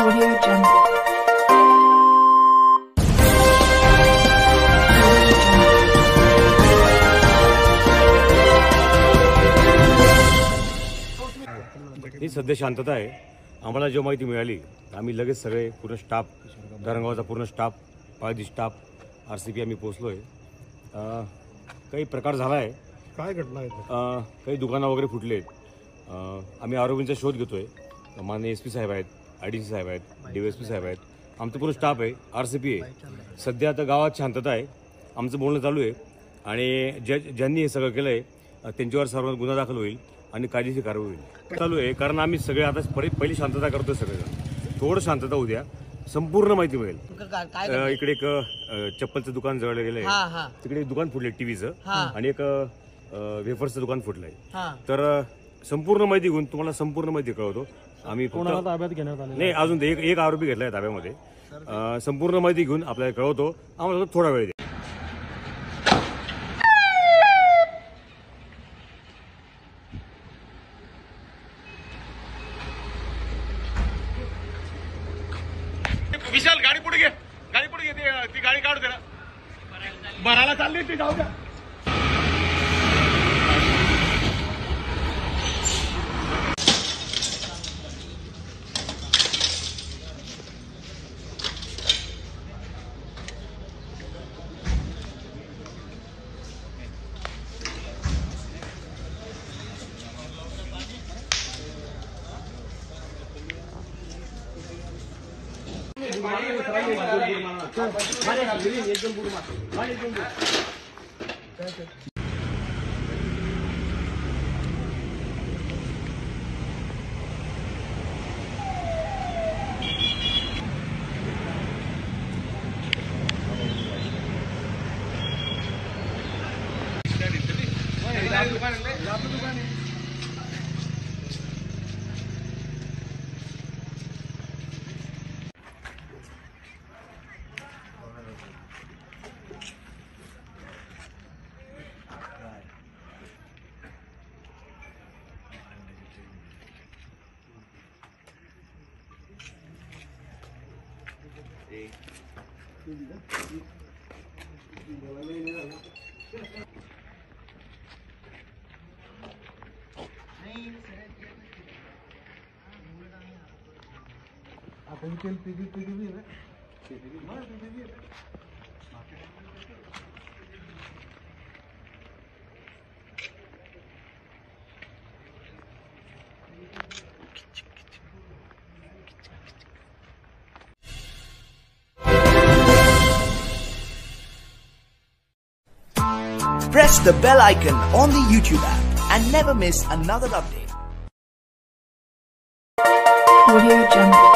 Audio Jungle. ही सध्या शांतता आहे. आम्हाला जेव्हा माहिती मिळाली आम्ही लगेच सगळे पूर्ण स्टाफ, धरणगावचा पूर्ण स्टाफ, पायदी स्टाफ, RCP आम्ही पोहोचलो आहे. काही प्रकार झाला आहे. काय घटना आहे? काही दुकानं वगैरे फुटले आहेत. आम्ही आरोपींचा शोध घेतो आहे. माननीय SP साहेब आहेत, IDC साहेब आहेत, DSP साहेब आहेत, आमचं पूर्ण स्टाफ आहे, RCP आहे. सध्या आता गावात शांतता आहे. आमचं बोलणं चालू आहे आणि ज्यांनी हे सगळं केलं आहे त्यांच्यावर सर्वांना गुन्हा दाखल होईल आणि कायदेशीर कारवाई होईल. चालू आहे कारण आम्ही सगळे आता पहिली शांतता करतोय. सगळेजण थोडं शांतता होऊ द्या, संपूर्ण माहिती मिळेल. इकडे एक चप्पलचं दुकान जळलं गेलंय, तिकडे एक दुकान फुटलंय टीव्हीचं आणि एक वेफर्सचं दुकान फुटलंय. तर संपूर्ण माहिती घेऊन तुम्हाला संपूर्ण माहिती कळवतो. आम्ही ताब्यात घेण्यात आले नाही, अजून एक आरोपी घेतलाय ताब्यामध्ये. संपूर्ण माहिती घेऊन आपल्याला कळवतो. आम्हाला थोडा वेळ द्या. विशाल गाडी पुढे घे, गाडी पुढे घे. ती गाडी काढू दे ना, भरायला चालली ती, जाऊ द्या. आपण केल पीडी ना. Press the bell icon on the YouTube app and never miss another update. Audio Jungle.